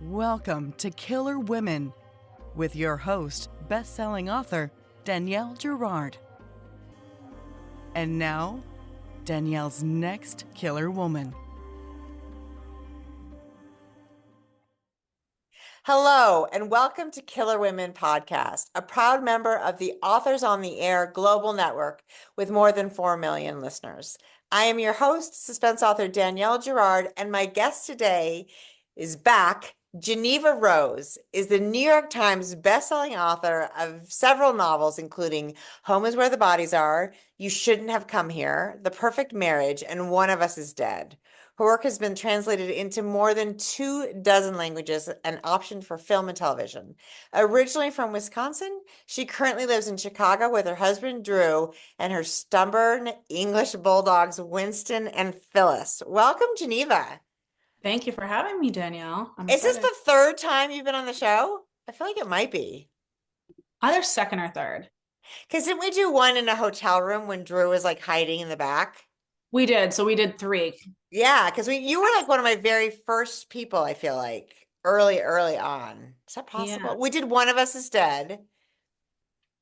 Welcome to Killer Women with your host, best-selling author Danielle Girard. And now, Danielle's next killer woman. Hello, and welcome to Killer Women Podcast, a proud member of the Authors on the Air Global Network with more than 4 million listeners. I am your host, suspense author Danielle Girard, and my guest today is back. JENEVA Rose is the New York Times bestselling author of several novels, including Home is Where the Bodies Are, You Shouldn't Have Come Here, The Perfect Marriage, and One of Us is Dead. Her work has been translated into more than 24 languages and optioned for film and television. Originally from Wisconsin, she currently lives in Chicago with her husband, Drew, and her stubborn English bulldogs, Winston and Phyllis. Welcome, JENEVA. Thank you for having me, Danielle. I'm Is this excited. the third time you've been on the show? I feel like it might be. Either second or third. Because didn't we do one in a hotel room when Drew was like hiding in the back? We did. So we did 3. Yeah, because you were like one of my very first people, I feel like, early on. Is that possible? Yeah. We did One of Us is Dead.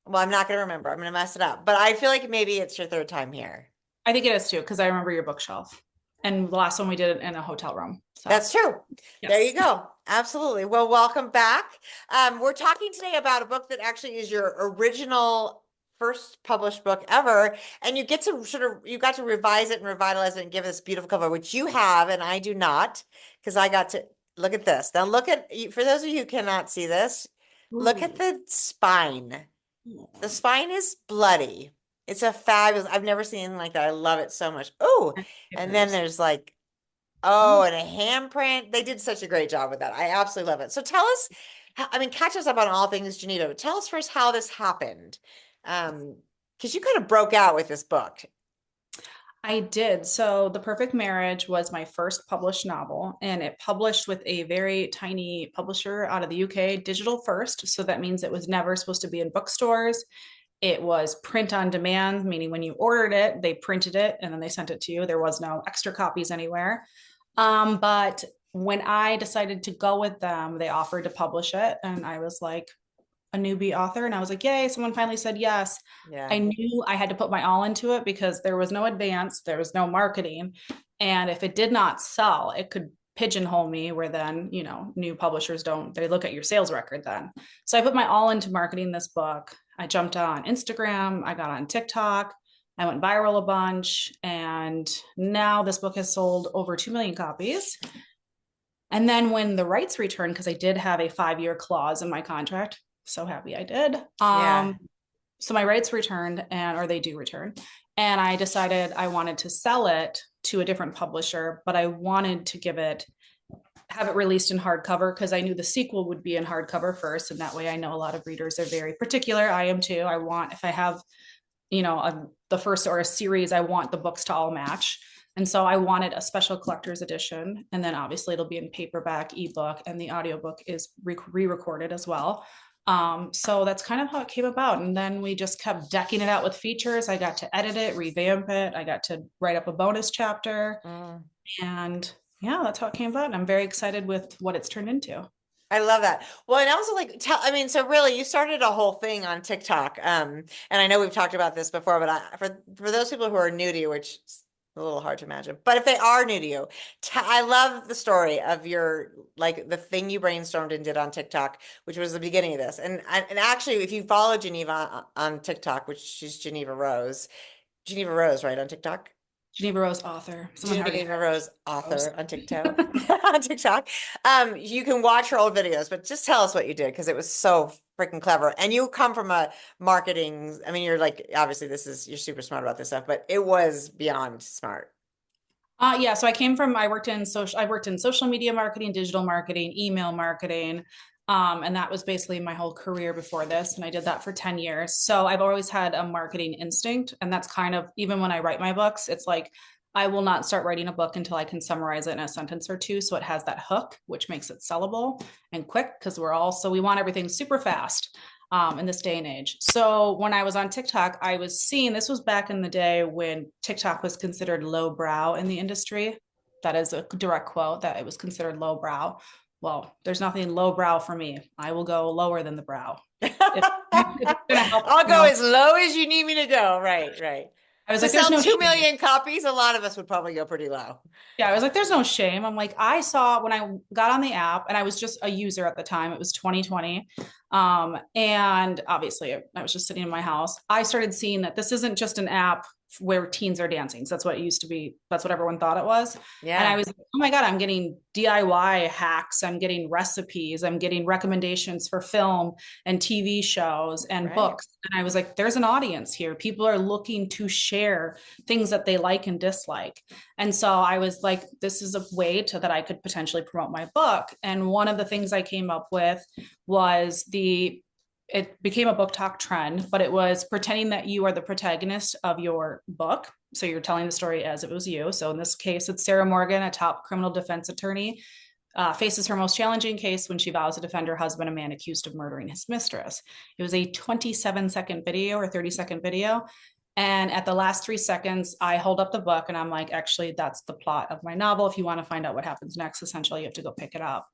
Well, I'm not going to remember. I'm going to mess it up. But I feel like maybe it's your third time here. I think it is too, because I remember your bookshelf. And the last one we did it in a hotel room. So. That's true. Yes. There you go. Absolutely. Well, welcome back. We're talking today about a book that actually is your original first published book ever, and you got to revise it and revitalize it and give it this beautiful cover, which you have and I do not, because I got to look at this. Now look at, for those of you who cannot see this, look at the spine. The spine is bloody. It's a fabulous, I've never seen anything like that. I love it so much. Oh, and then there's like, and a handprint. They did such a great job with that. I absolutely love it. So tell us, catch us up on all things JENEVA, but tell us first how this happened. Because you kind of broke out with this book. I did. So The Perfect Marriage was my first published novel, and it published with a very tiny publisher out of the UK, digital first. So that means it was never supposed to be in bookstores. It was print on demand, meaning when you ordered it, they printed it and then they sent it to you. There was no extra copies anywhere. But when I decided to go with them, they offered to publish it. And I was like a newbie author. And I was like, yay, someone finally said yes. Yeah. I knew I had to put my all into it because there was no advance, there was no marketing. And if it did not sell, it could pigeonhole me, where then, new publishers they look at your sales record then. So I put my all into marketing this book. I jumped on Instagram, I got on TikTok, I went viral a bunch, and now this book has sold over 2 million copies. And then when the rights returned, because I did have a 5-year clause in my contract, so happy I did. So my rights returned, or they do return, and I decided I wanted to sell it to a different publisher, but I wanted to have it released in hardcover because I knew the sequel would be in hardcover first. And that way I know a lot of readers are very particular. I am too. If I have, the first or a series, I want the books to all match. And so I wanted a special collector's edition. And then obviously it'll be in paperback, ebook, and the audiobook is re-recorded as well. So that's kind of how it came about. And then we just kept decking it out with features. I got to edit it, revamp it. I got to write up a bonus chapter. And yeah, that's how it came about. And I'm very excited with what it's turned into. I love that. Well, and also so really you started a whole thing on TikTok. And I know we've talked about this before, but for those people who are new to you, which is a little hard to imagine, but if they are new to you, I love the story of the thing you brainstormed and did on TikTok, which was the beginning of this. And actually, if you follow JENEVA on TikTok, which she's JENEVA Rose, right, on TikTok? JENEVA Rose author. JENEVA Rose author on TikTok. On TikTok. You can watch her old videos, but just tell us what you did, because it was so freaking clever. And you come from a marketing, you're like, obviously you're super smart about this stuff, but it was beyond smart. Yeah. So I worked in social media marketing, digital marketing, email marketing. And that was basically my whole career before this. And I did that for 10 years. So I've always had a marketing instinct. And that's kind of, even when I write my books, it's like, I will not start writing a book until I can summarize it in a sentence or two. So it has that hook, which makes it sellable and quick, because we want everything super fast in this day and age. So when I was on TikTok, I was seeing, this was back in the day when TikTok was considered lowbrow in the industry. That is a direct quote, that it was considered lowbrow. well, there's nothing lowbrow for me. I will go lower than the brow. If it's gonna help, I'll go as low as you need me to go. Right, right. I was To like, there's sell no 2 shame. million copies, a lot of us would probably go pretty low. Yeah, I was like, there's no shame. I'm like, I saw when I got on the app, and I was just a user at the time. It was 2020. And obviously I was just sitting in my house. I started seeing that this isn't just an app where teens are dancing. So that's what it used to be. That's what everyone thought it was. Yeah. And I was like, oh my God, I'm getting DIY hacks. I'm getting recipes. I'm getting recommendations for film and TV shows and books. And I was like, there's an audience here. People are looking to share things that they like and dislike. And so I was like, this is a way that I could potentially promote my book. And one of the things I came up with was it became a book talk trend, but it was pretending that you are the protagonist of your book. So you're telling the story as if it was you. So in this case, it's Sarah Morgan, a top criminal defense attorney, faces her most challenging case when she vows to defend her husband, a man accused of murdering his mistress. It was a 27-second video or 30-second video. And at the last 3 seconds, I hold up the book and I'm like, actually, that's the plot of my novel. If you want to find out what happens next, essentially, you have to go pick it up.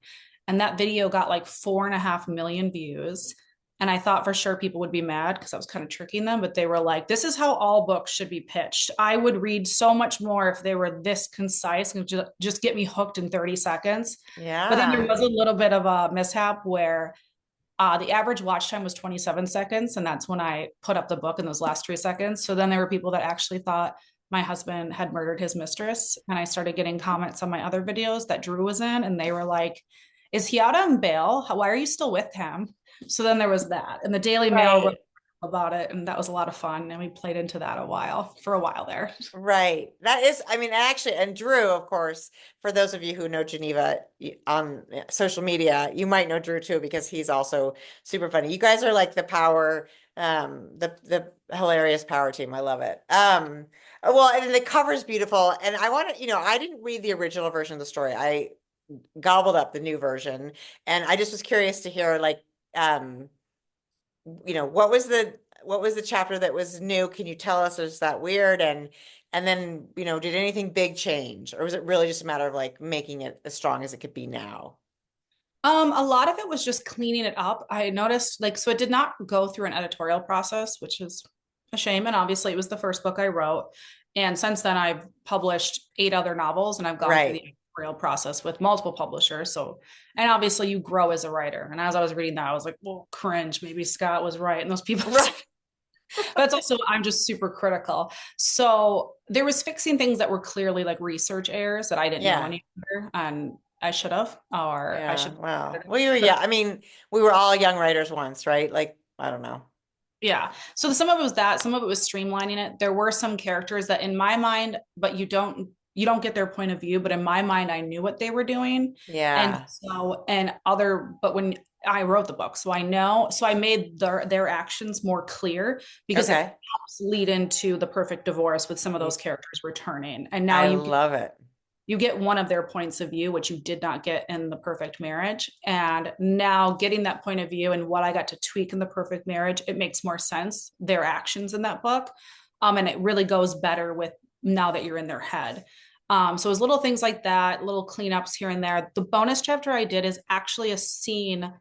And that video got like 4.5 million views. And I thought for sure people would be mad because I was kind of tricking them, but they were like, this is how all books should be pitched. I would read so much more if they were this concise and just get me hooked in 30 seconds. Yeah. But then there was a little bit of a mishap where the average watch time was 27 seconds. And that's when I put up the book in those last 3 seconds. So then there were people that actually thought my husband had murdered his mistress. And I started getting comments on my other videos that Drew was in. And they were like, is he out on bail? Why are you still with him? So then there was that. And the Daily Mail wrote about it. And that was a lot of fun. And we played into that for a while there. Right. That is, I mean, actually, and Drew, of course, for those of you who know Geneva on social media, you might know Drew too, because he's also super funny. You guys are like the power, the hilarious power team. I love it. Well, and the cover's beautiful. And I want to, I didn't read the original version of the story. I gobbled up the new version. And I just was curious to hear, like, what was the chapter that was new? Can you tell us? Is that weird? And then, did anything big change, or was it really just a matter of like making it as strong as it could be now? A lot of it was just cleaning it up. I noticed so it did not go through an editorial process, which is a shame. And obviously it was the first book I wrote. And since then I've published 8 other novels, and I've gone through the editorial process with multiple publishers. So, and obviously you grow as a writer. And as I was reading that, I was like, well, cringe, maybe Scott was right. And those people, but it's also, I'm just super critical. So there was fixing things that were clearly like research errors that I didn't know any better, and I should have, I should. Wow. Well, I mean, we were all young writers once, right? Like, I don't know. Yeah. So some of it was that, some of it was streamlining it. There were some characters that in my mind, but you don't get their point of view, but in my mind, I knew what they were doing. Yeah. And but when I wrote the book, so I made their actions more clear, because it helps lead into the perfect divorce with some of those characters returning. And now love it. You get one of their points of view, which you did not get in the perfect marriage. And now getting that point of view and what I got to tweak in the perfect marriage, it makes more sense, their actions in that book. And it really goes better with now that you're in their head. So it was little things like that, little cleanups here and there. The bonus chapter I did is actually a scene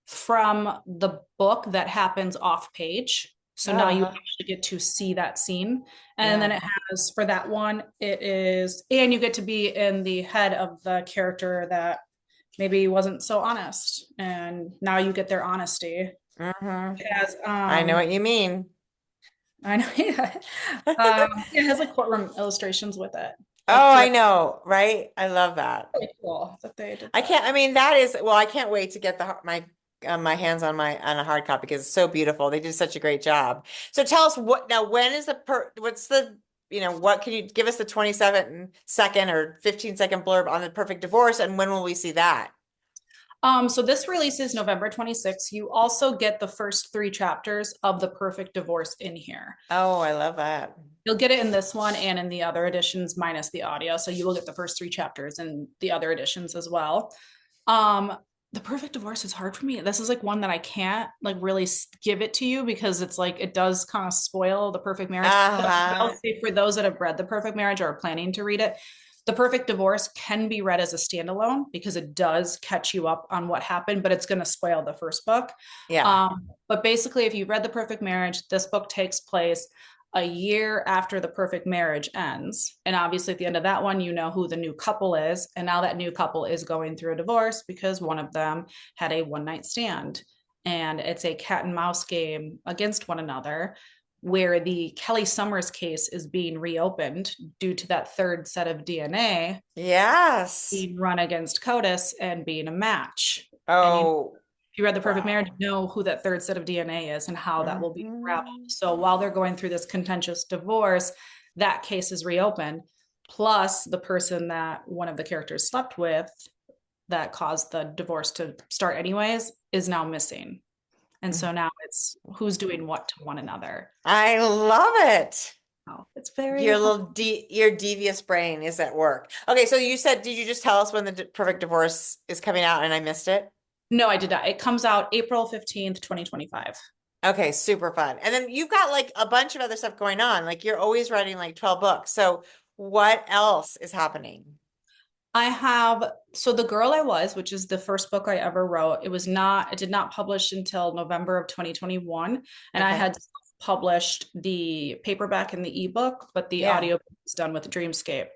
from the book that happens off page. So now you actually get to see that scene. And then it has, for that one, and you get to be in the head of the character that maybe wasn't so honest. And now you get their honesty. Mm-hmm. It has, I know what you mean. I know. It has like courtroom illustrations with it. I know, right? I love that. Really cool that they did that. I can't wait to get my hands on a hard copy, because it's so beautiful. They did such a great job. So tell us what can you give us the 27-second or 15-second blurb on the perfect divorce, and when will we see that? So this releases November 26th. You also get the first 3 chapters of the perfect divorce in here. Oh, I love that. You'll get it in this one and in the other editions minus the audio. So you will get the first 3 chapters in the other editions as well. The perfect divorce is hard for me. This is like one that I can't like really give it to you, because it's like, it does kind of spoil the perfect marriage. But I'll say for those that have read the perfect marriage or are planning to read it, The Perfect Divorce can be read as a standalone because it does catch you up on what happened, but it's going to spoil the first book. Yeah. But basically, if you've read The Perfect Marriage, this book takes place a year after the perfect marriage ends. And obviously, at the end of that one, you know who the new couple is. And now that new couple is going through a divorce because one of them had a one night stand. And it's a cat and mouse game against one another, where the Kelly Summers case is being reopened due to that third set of DNA Yes. being run against CODIS and being a match. And Oh, if you read The Perfect Marriage, wow. you know who that third set of DNA is and how that will be unraveled. Mhm. So while they're going through this contentious divorce, that case is reopened. Plus, the person that one of the characters slept with that caused the divorce to start, anyways, is now missing. And so now it's who's doing what to one another. I love it. Oh, it's very Your your devious brain is at work. Okay, so you said, did you just tell us when the Perfect Divorce is coming out and I missed it? No, I did not. It comes out April 15th, 2025. Okay, super fun. And then you've got like a bunch of other stuff going on. Like you're always writing like 12 books. So what else is happening? I have, so The Girl I Was, which is the first book I ever wrote, it did not publish until November of 2021. And I Okay. had published the paperback and the ebook, but the Yeah. audio was done with Dreamscape.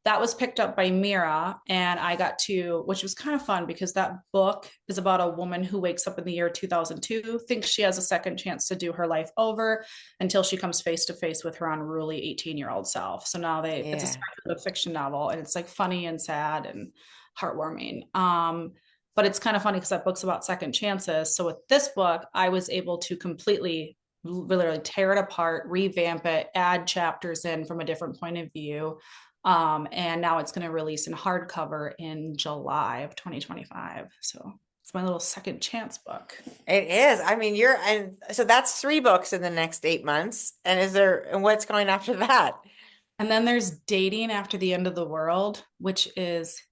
That was picked up by Mira, and I got to, which was kind of fun because that book is about a woman who wakes up in the year 2002, thinks she has a second chance to do her life over until she comes face to face with her unruly 18-year-old self. So now it's a Yeah. speculative fiction novel, and it's like funny and sad and heartwarming. But it's kind of funny because that book's about second chances. So with this book, I was able to completely literally tear it apart, revamp it, add chapters in from a different point of view. And now it's going to release in hardcover in July of 2025. So it's my little second chance book. It is. I mean, and so that's 3 books in the next 8 months. And what's going after that? And then there's Dating After the End of the World, which is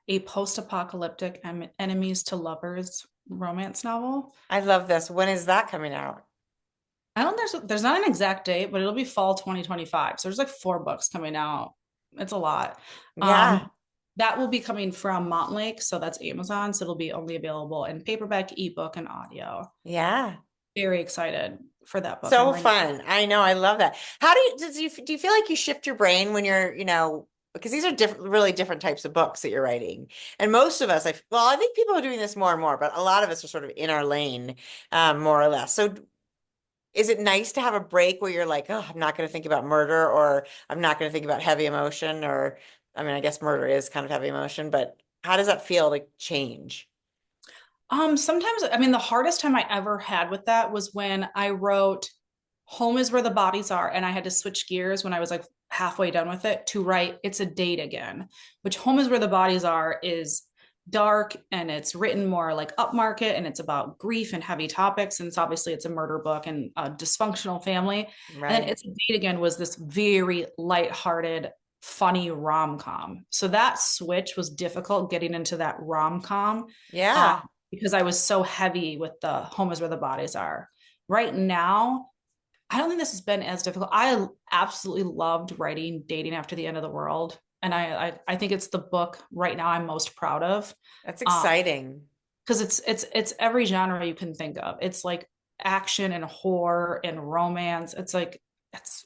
a post-apocalyptic enemies to lovers romance novel. I love this. When is that coming out? I don't there's not an exact date, but it'll be fall 2025. So there's like 4 books coming out. It's a lot. Yeah. That will be coming from Montlake, so that's Amazon. So it'll be only available in paperback, ebook, and audio. Yeah. Very excited for that book. So fun. I know. I love that. How do you feel like you shift your brain when you're, because these are really different types of books that you're writing. And most of us, I think people are doing this more and more, but a lot of us are sort of in our lane, more or less. So is it nice to have a break where you're like, oh, I'm not going to think about murder, or I'm not going to think about heavy emotion, or, I mean, I guess murder is kind of heavy emotion, but how does that feel to change? Sometimes, I mean, the hardest time I ever had with that was when I wrote Home is Where the Bodies Are, and I had to switch gears when I was like halfway done with it to write It's a Date Again, which Home is Where the Bodies Are is dark and it's written more like upmarket and it's about grief and heavy topics. And it's a murder book and a dysfunctional family. And then Right. It's a Date Again was this very lighthearted, funny rom-com. So that switch was difficult getting into that rom-com. Yeah. Because I was so heavy with the Home is Where the Bodies Are. Right now, I don't think this has been as difficult. I absolutely loved writing Dating After the End of the World. And I think it's the book right now I'm most proud of. That's exciting. Because it's every genre you can think of. It's like action and horror and romance. It's like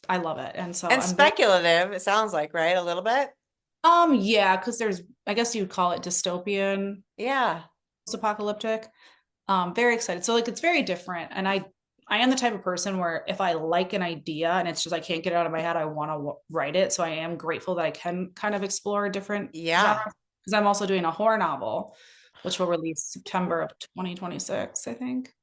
I love it. And so And speculative, it sounds like, right? A little bit. yeah, because there's, I guess you'd call it dystopian, Yeah. post-apocalyptic. Very excited. So like it's very different. And I am the type of person where if I like an idea and it's just I can't get it out of my head, I want to write it. So I am grateful that I can kind of explore different Yeah. genres because I'm also doing a horror novel, which will release September of 2026, I think.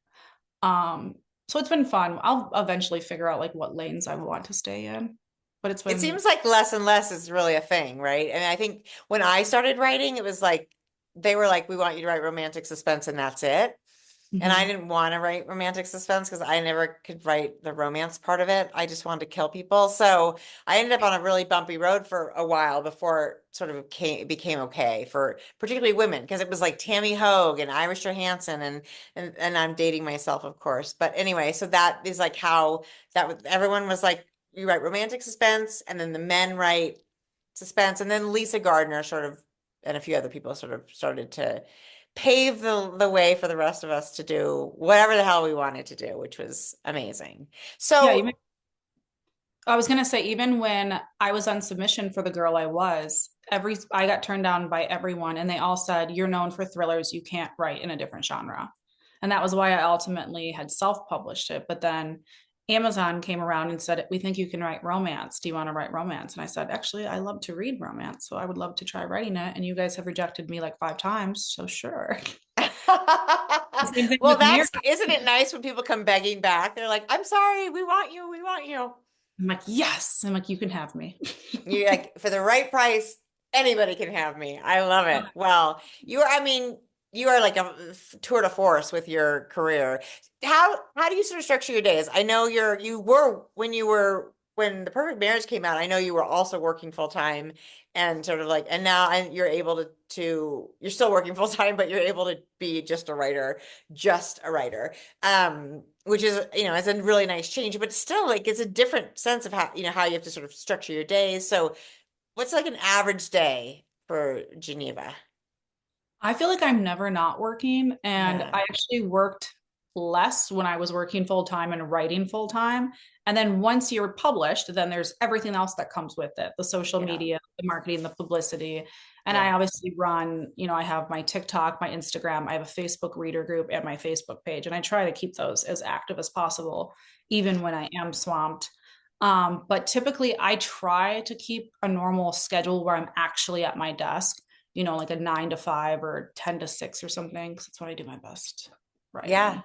So it's been fun. I'll eventually figure out like what lanes I want to stay in. But it's It been seems like less and less is really a thing, right? And I think when I started writing, it was like they were like, we want you to write romantic suspense and that's it. And I Mhm. didn't want to wrate romantic suspense because I never could write the romance part of it. I just wanted to kill people. So I ended up on a really bumpy road for a while before it sort of became okay for particularly women, because it was like Tammy Hogue and Irish Johansson and I'm dating myself, of course. But anyway, so that is like how everyone was like, you write romantic suspense and then the men write suspense. And then Lisa Gardner sort of, and a few other people sort of started to pave the way for the rest of us to do whatever the hell we wanted to do, which was amazing. Yeah, So I was gonna say, even when I was on submission for The Girl I Was, I got turned down by everyone, and they all said, "You're known for thrillers, you can't write in a different genre." And that was why I ultimately had self-published it. But then Amazon came around and said, "We think you can write romance. Do you want to write romance?" And I said, "Actually, I love to read romance, so I would love to try writing it. And you guys have rejected me like 5 times, so sure." Same thing well, with Mirror. isn't it nice when people come begging back? They're like, I'm sorry, we want you, we want you. I'm like, yes. I'm like, you can have me. You're like, for the right price, anybody can have me. I love it. Well, I mean, you are like a tour de force with your career. How do you sort of structure your days? I know when The Perfect Marriage came out, I know you were also working full time and sort of like, and now you're able you're still working full time, but you're able to be just a writer. Which is, it's a really nice change, but still like it's a different sense of how you have to sort of structure your days. So what's like an average day for Geneva? I feel like I'm never not working. And Yeah. I actually worked less when I was working full time and writing full time. And then once you're published, then there's everything else that comes with it, the social Yeah. media, the marketing, the publicity. And I Yeah. obviously run, I have my TikTok, my Instagram, I have a Facebook reader group and my Facebook page. And I try to keep those as active as possible, even when I am swamped. But typically I try to keep a normal schedule where I'm actually at my desk, like a 9 to 5 or 10 to 6 or something, because that's when I do my best Yeah. writing.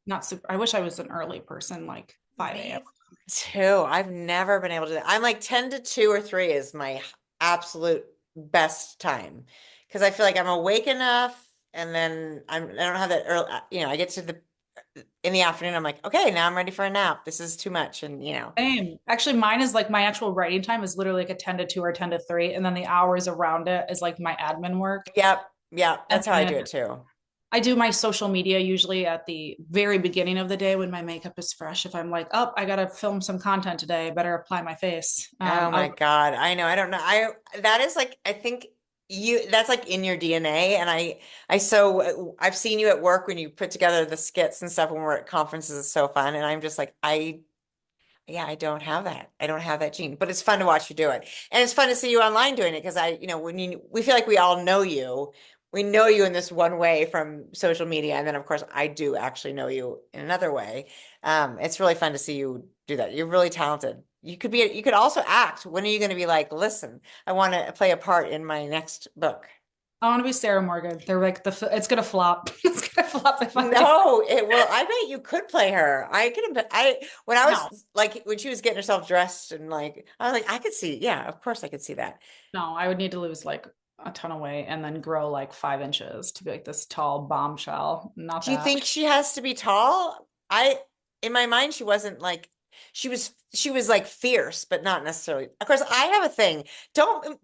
Not super, I wish I was an early person, like 5 a.m. Me too. I've never been able to do that. I'm like 10 to 2 or 3 is my absolute best time because I feel like I'm awake enough and then I don't have that early, I get to in the afternoon, I'm like, okay, now I'm ready for a nap. This is too much. And Same. Actually, mine is like my actual writing time is literally like a 10 to 2 or 10 to 3. And then the hours around it is like my admin work. yep. Yep. And That's how I do then it too. I do my social media usually at the very beginning of the day when my makeup is fresh. If I'm like, oh, I gotta film some content today, I better apply my face. Oh my God. I know. I don't know. That is like, I think that's like in your DNA. And I've seen you at work when you put together the skits and stuff when we're at conferences. It's so fun. And I'm just like, yeah, I don't have that. I don't have that gene, but it's fun to watch you do it. And it's fun to see you online doing it because we feel like we all know you. We know you in this one way from social media. And then of course I do actually know you in another way. It's really fun to see you do that. You're really talented. You could also act. When are you going to be like, listen, I want to play a part in my next book? I want to be Sarah Morgan. They're like it's gonna flop. It's gonna flop if I No, it will. I bet you could play her. I could have when I no. was like when she was getting herself dressed and like I was like I could see, yeah, of course I could see that. No, I would need to lose like a ton of weight and then grow like 5 inches to be like this tall bombshell. Not Do you that. think she has to be tall? In my mind she wasn't like she was like fierce, but not necessarily. Of course, I have a thing. Don't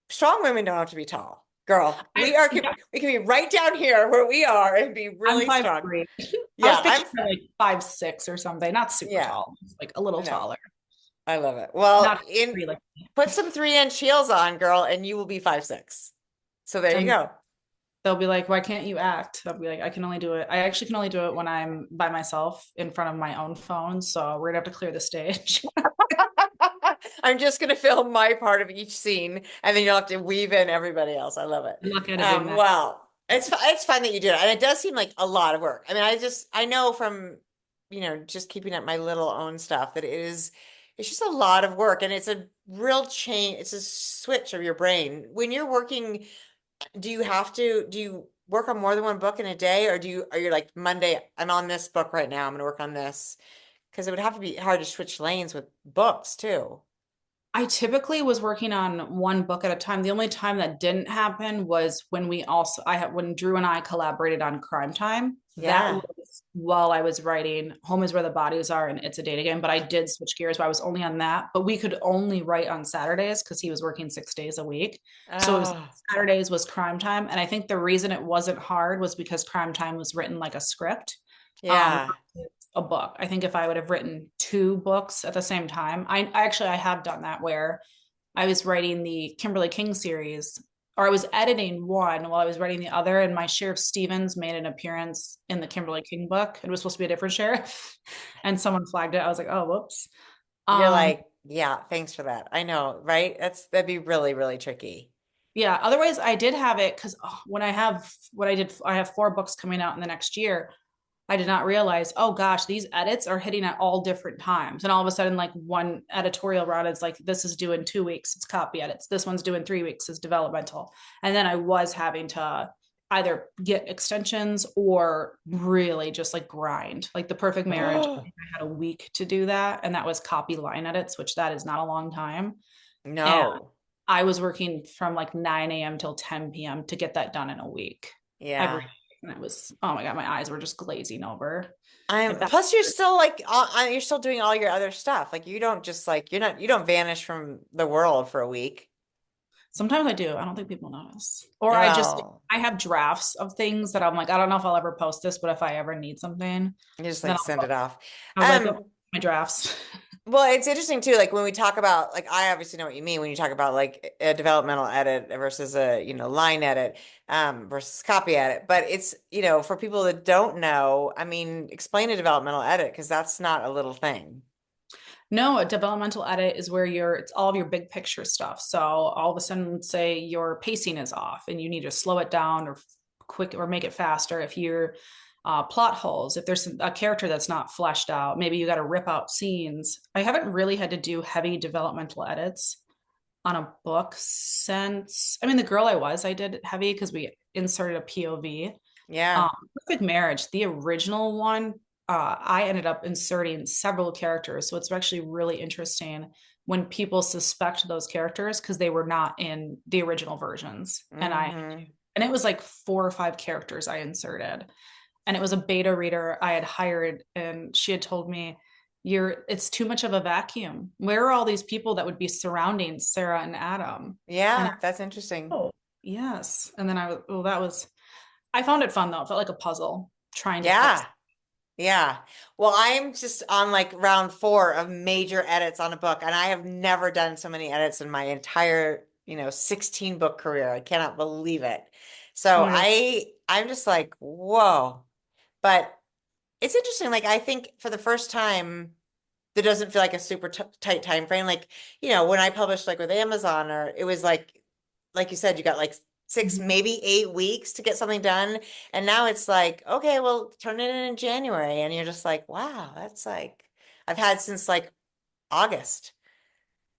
Strong women don't have to be tall. Girl, Yeah, we can be right down here where we are and be I'm really five strong. three. I was Yeah, picturing her like 5'6" or something. Not super yeah, tall, like a little no. taller. I love it. Well, Not three like put some 3-inch heels on, girl, and you will be 5'6". So there you and go. they'll be like, why can't you act? I'll be like, I can only do it. I actually can only do it when I'm by myself in front of my own phone. So we're gonna have to clear the stage. I'm just gonna film my part of each scene, and then you'll have to weave in everybody else. I love it. Good luck editing that. Well, it's fun that you do it, and it does seem like a lot of work. I mean, I know from just keeping up my little own stuff that it's just a lot of work, and it's a real change. It's a switch of your brain when you're working. Do you work on more than one book in a day, or are you like Monday, I'm on this book right now, I'm gonna work on this? Because it would have to be hard to switch lanes with books too. I typically was working on one book at a time. The only time that didn't happen was when when Drew and I collaborated on Crime Time. That Yeah. was while I was writing Home is Where the Bodies Are and It's a Date Again. But I did switch gears, but I was only on that. But we could only write on Saturdays because he was working 6 days a week. So it was Oh, Saturdays was Crime Time. And I think the reason it wasn't hard was because Crime Time was written like a script. Um, yeah. a book. I think if I would have written 2 books at the same time, I have done that where I was writing the Kimberly King series, or I was editing one while I was writing the other, and my Sheriff Stevens made an appearance in the Kimberly King book. It was supposed to be a different sheriff, and someone flagged it. I was like, oh, whoops. You're Um, like, yeah, thanks for that. I know, right? That'd be really, really tricky. yeah. Otherwise, I did have it because when I have what I did, I have 4 books coming out in the next year. I did not realize, oh gosh, these edits are hitting at all different times. And all of a sudden, like one editorial route is like, this is due in 2 weeks, it's copy edits. This one's due in 3 weeks, it's developmental. And then I was having to either get extensions or really just like grind. Like The Perfect Marriage, I had a week to do that. And that was copy line edits, which that is not a long time. And No. I was working from like 9 a.m. till 10 p.m. to get that done in a week. Yeah. Every and it was, oh my God, my eyes were just glazing over. I'm Like that. plus you're still like you're still doing all your other stuff. Like you don't just like you don't vanish from the world for a week. Sometimes I do. I don't think people notice. Or Well, I have drafts of things that I'm like, I don't know if I'll ever post this, but if I ever need something, you just then like send it off. I was like, oh, my drafts. Well, it's interesting too, like when we talk about like I obviously know what you mean when you talk about like a developmental edit versus a, line edit, versus copy edit. But it's, for people that don't know, I mean, explain a developmental edit because that's not a little thing. No, a developmental edit is where it's all of your big picture stuff. So all of a sudden, say your pacing is off and you need to slow it down or quick or make it faster. If you're plot holes, if there's a character that's not fleshed out, maybe you got to rip out scenes. I haven't really had to do heavy developmental edits on a book since, I mean, The Girl I did heavy because we inserted a POV. Yeah. Perfect Marriage, the original one, I ended up inserting several characters. So it's actually really interesting when people suspect those characters because they were not in the original versions. Hmm. And it was like 4 or 5 characters I inserted. And it was a beta reader I had hired, and she had told me, it's too much of a vacuum. Where are all these people that would be surrounding Sarah and Adam? And Yeah, that's interesting. oh, yes. And then I found it fun though. It felt like a puzzle trying to fix. Yeah. Yeah. Well, I'm just on like round 4 of major edits on a book, and I have never done so many edits in my entire, 16 book career. I cannot believe it. Oh So my God. I'm just like, whoa. But it's interesting. Like I think for the first time, there doesn't feel like a super tight time frame. Like, when I published like with Amazon, or it was like you said, you got like 6, Mhm. maybe 8 weeks to get something done. And now it's like, okay, well, turn it in January. And you're just like, wow, that's like, I've had since like August.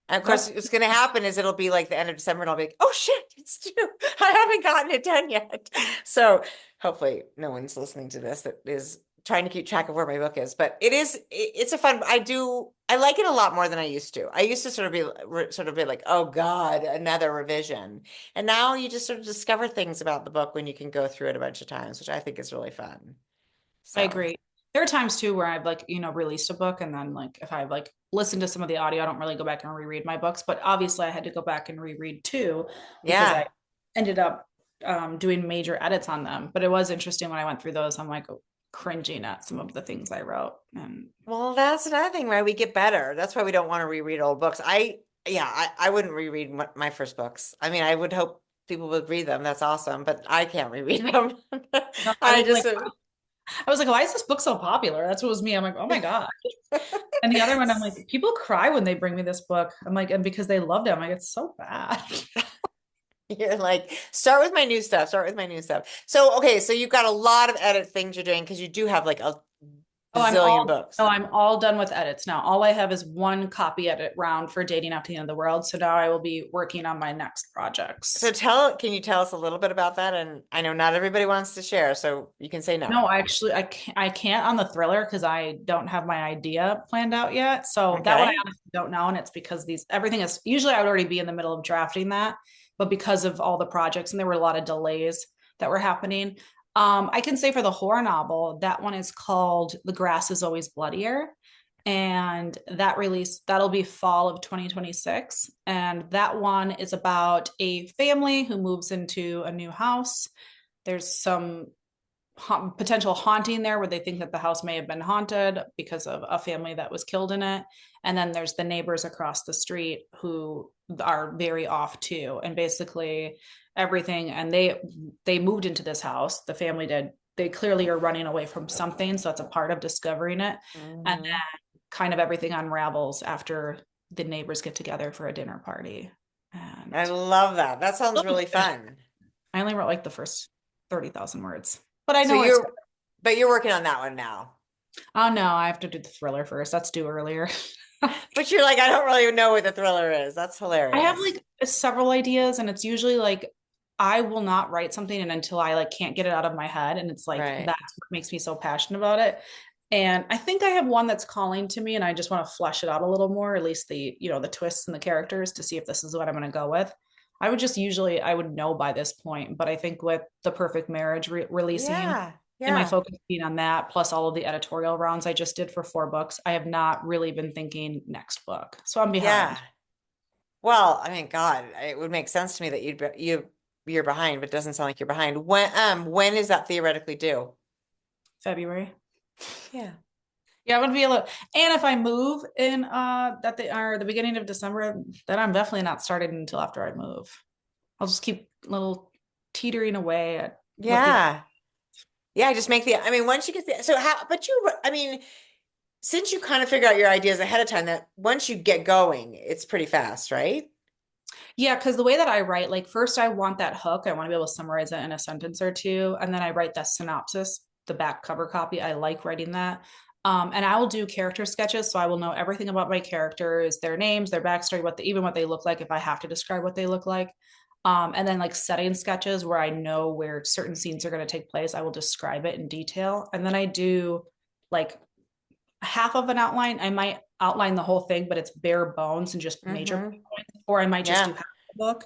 And of course, That's what's going to happen is it'll be like the end of December and I'll be like, oh shit, it's due. I haven't gotten it done yet. So hopefully no one's listening to this that is trying to keep track of where my book is. But it's a fun, I like it a lot more than I used to. I used to sort of be like, oh God, another revision. And now you just sort of discover things about the book when you can go through it a bunch of times, which I think is really fun. I So agree. There are times too where I've like, released a book and then like if I've like listened to some of the audio, I don't really go back and reread my books, but obviously I had to go back and reread too because I yeah. ended up doing major edits on them. But it was interesting when I went through those. I'm like cringing at some of the things I wrote. And Well, that's another thing, right? We get better. That's why we don't want to reread old books. I wouldn't reread my first books. I mean, I would hope people would read them. That's awesome, but I can't reread them. no, I just, I was like, why is this book so popular? That's what was me. I'm like, oh my God. And the other one, I'm like, people cry when they bring me this book. I'm like, and because they loved it, I'm like, it's so bad. you're like, start with my new stuff. Start with my new stuff. So, okay, so you've got a lot of edit things you're doing because you do have like a Oh, bazillion books. I'm all done with edits now. All I have is one copy edit round for Dating After the End of the World. So now I will be working on my next So projects. can you tell us a little bit about that? And I know not everybody wants to share, so you can say no. No, actually, I can't on the thriller because I don't have my idea planned out yet. So that one I Okay. honestly don't know, and it's because everything is usually I would already be in the middle of drafting that, but because of all the projects and there were a lot of delays that were happening, I can say for the horror novel that one is called "The Grass Is Always Bloodier," and that'll be fall of 2026, and that one is about a family who moves into a new house. There's some potential haunting there where they think that the house may have been haunted because of a family that was killed in it. And then there's the neighbors across the street who are very off too. And basically everything, and they moved into this house, the family did. They clearly are running away from something. So it's a part of discovering it. And then kind of everything unravels after the neighbors get together for a dinner party. And I love that. That sounds really fun. I only wrote like the first 30,000 words. But I So know you're working on that one now. Oh no, I have to do the thriller first. That's due earlier. But you're like, I don't really know what the thriller is. That's hilarious. I have like several ideas, and it's usually like I will not write something and until I like can't get it out of my head. And it's like that's what makes me so passionate about it. And I think I have one that's calling to me, and I just want to flesh it out a little more, at least the twists and the characters, to see if this is what I'm going to go with. I would know by this point, but I think with The Perfect Marriage releasing and my focus being on that, plus all of the editorial rounds I just did for 4 books, I have not really been thinking next book. So I'm behind. Yeah. Well, I mean, God, it would make sense to me that you're behind, but it doesn't sound like you're behind. When is that theoretically due? February. Yeah. Yeah, it would be a little. And if I move in the beginning of December, then I'm definitely not starting until after I move. I'll just keep little teetering away at just make once you get since you kind of figure out your ideas ahead of time, that once you get going, it's pretty fast, right? Yeah, because the way that I write, like first I want that hook. I want to be able to summarize it in a sentence or two. And then I write that synopsis, the back cover copy. I like writing that. And I will do character sketches. So I will know everything about my characters, their names, their backstory, even what they look like, if I have to describe what they look like. And then like setting sketches where I know where certain scenes are going to take place. I will describe it in detail. And then I do like half of an outline. I might outline the whole thing, but it's bare bones and just major points. Or I might just do half the book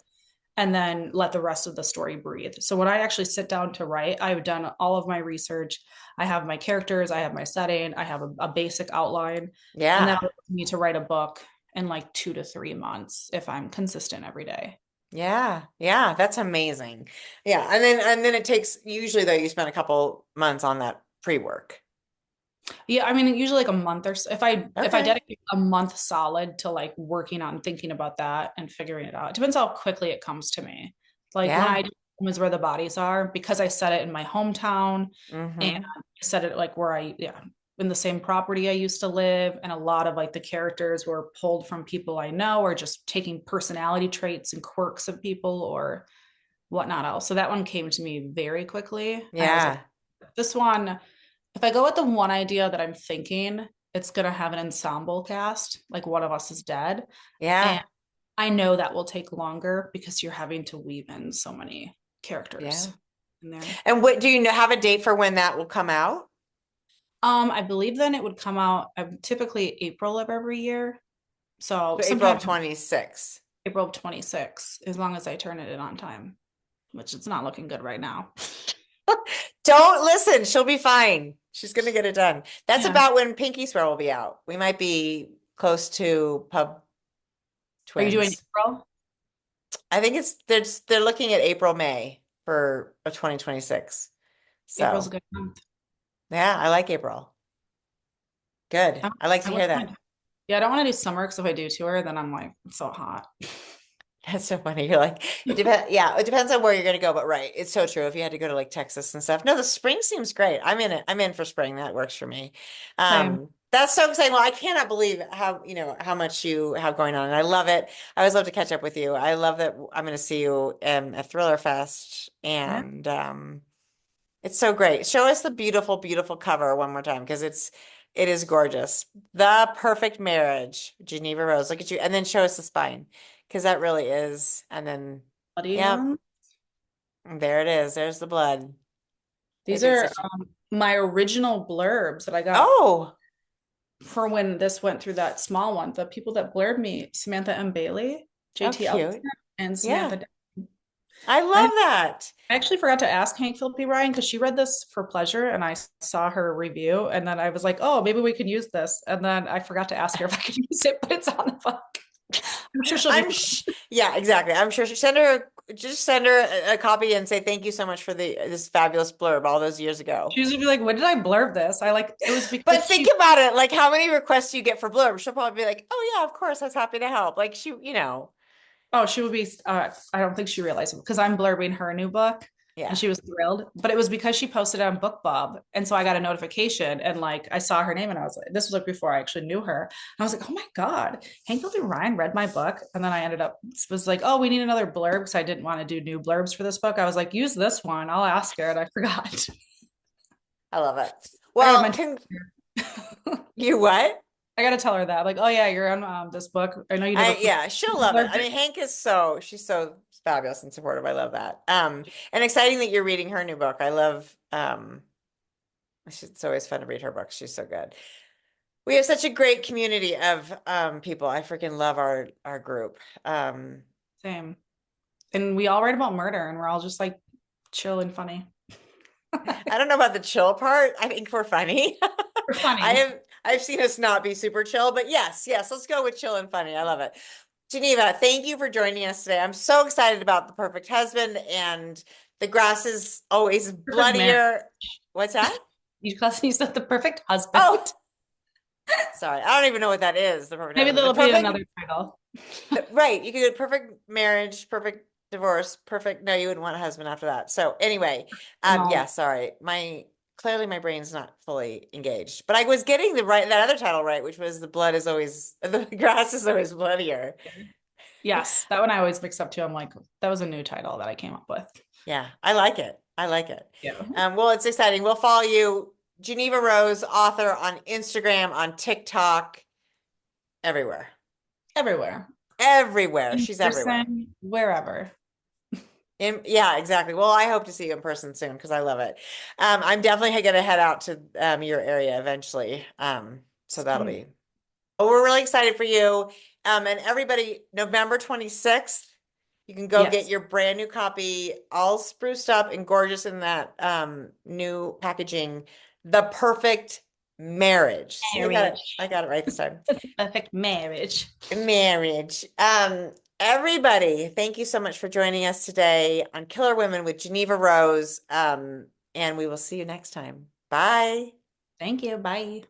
and then let the rest of the story breathe. So when I actually sit down to write, I've done all of my research. I have my characters, I have my setting, I have a basic outline. Yeah. And that allows me to write a book in like 2 to 3 months if I'm consistent every day. Yeah. Yeah. That's amazing. Yeah. And then it takes, usually though, you spend a couple months on that pre-work. Yeah, I mean, usually like a month or so. If I dedicate a month solid to like working on thinking about that and figuring it out, it depends how quickly it comes to me. Like when I do Home Is Where the Bodies Are, because I set it in my hometown and I set it like where in the same property I used to live, and a lot of like the characters were pulled from people I know, or just taking personality traits and quirks of people or whatnot else. So that one came to me very quickly. Yeah. Like, this one, if I go with the one idea that I'm thinking, it's going to have an ensemble cast, like one of us is dead. Yeah. And I know that will take longer because you're having to weave in so many characters in there. And what do you have a date for when that will come out? I believe then it would come out typically April of every year. So April of 26. April of 26, as long as I turn it in on time, which it's not looking good right now. Don't listen. She'll be fine. She's going to get it done. That's about when Pinky Swear will be out. We might be close to Pub Twins. Are you doing April? I think they're looking at April, May for 2026. So April's a good month. Yeah, I like April. Good. I like to hear that. Yeah, I don't want to do summer because if I do tour, then I'm like, it's so hot. That's so funny. You're like, it depends. Yeah, it depends on where you're going to go, but right. It's so true. If you had to go to like Texas and stuff. No, the spring seems great. I'm in it. I'm in for spring. That works for me. That's so exciting. Well, I cannot believe how much you have going on. And I love it. I always love to catch up with you. I love that I'm going to see you at Thriller Fest. And it's so great. Show us the beautiful, beautiful cover one more time, because it is gorgeous. The Perfect Marriage, Geneva Rose. Look at you. And then show us the spine, because that really is. And then, there it is. There's the blood. These are my original blurbs that I got. Oh, for when this went through that small one, the people that blurred me, Samantha M. Bailey, JT Elton, and Samantha. I love that. I actually forgot to ask Hank Philippi Ryan because she read this for pleasure and I saw her review, and then I was like, oh, maybe we could use this. And then I forgot to ask her if I could use it, but it's on the book. I'm sure she'll be. Yeah, exactly. I'm sure send her a copy and say thank you so much for this fabulous blurb all those years ago. She's gonna be like, when did I blurb this? I like it was because But think about it, like how many requests you get for blurbs? She'll probably be like, "Oh yeah, of course, I was happy to help." Like she, Oh, she would be. I don't think she realized it because I'm blurbing her new book, yeah. and she was thrilled. But it was because she posted it on BookBub, and so I got a notification, and like I saw her name, and I was like, this was like before I actually knew her. And I was like, oh my god, Hank and Ryan read my book, and then I ended up was like, oh, we need another blurb because I didn't want to do new blurbs for this book. I was like, use this one, I'll ask her, and I forgot. I love it. Well, you what? I gotta tell her that, like, oh yeah, you're on this book. I know you did. Yeah, she'll love it. I mean, Hank is she's so fabulous and supportive. I love that. And exciting that you're reading her new book. I love, it's always fun to read her books. She's so good. We have such a great community of people. I freaking love our group. Same. And we all write about murder, and we're all just like chill and funny. I don't know about the chill part. I think we're funny. We're funny. I've seen us not be super chill, but yes, let's go with chill and funny. I love it. Geneva, thank you for joining us today. I'm so excited about The Perfect Husband, and the grass is always bloodier. What's that? You said The Perfect Husband. Oh, sorry. I don't even know what that is. The Perfect Maybe Husband. there'll be another title. Right. You could do perfect marriage, perfect divorce, perfect. No, you wouldn't want a husband after that. So anyway, yeah, sorry. Clearly my brain's not fully engaged, but I was getting that other title right, which was the grass is always bloodier. Yes, that one I always mix up too. I'm like, that was a new title that I came up with. Yeah, I like it. Yeah. Well, it's exciting. We'll follow you, Geneva Rose, author, on Instagram, on TikTok, everywhere. She's everywhere. Wherever. Yeah, exactly. Well, I hope to see you in person soon because I love it. I'm definitely going to head out to your area eventually. So that'll be. But we're really excited for you. And everybody, November 26th, you can go get your brand new copy, all spruced up and gorgeous in that new packaging. The Perfect Marriage. See, I got it right this time. Perfect Marriage. Everybody, thank you so much for joining us today on Killer Women with Geneva Rose. And we will see you next time. Bye. Thank you. Bye.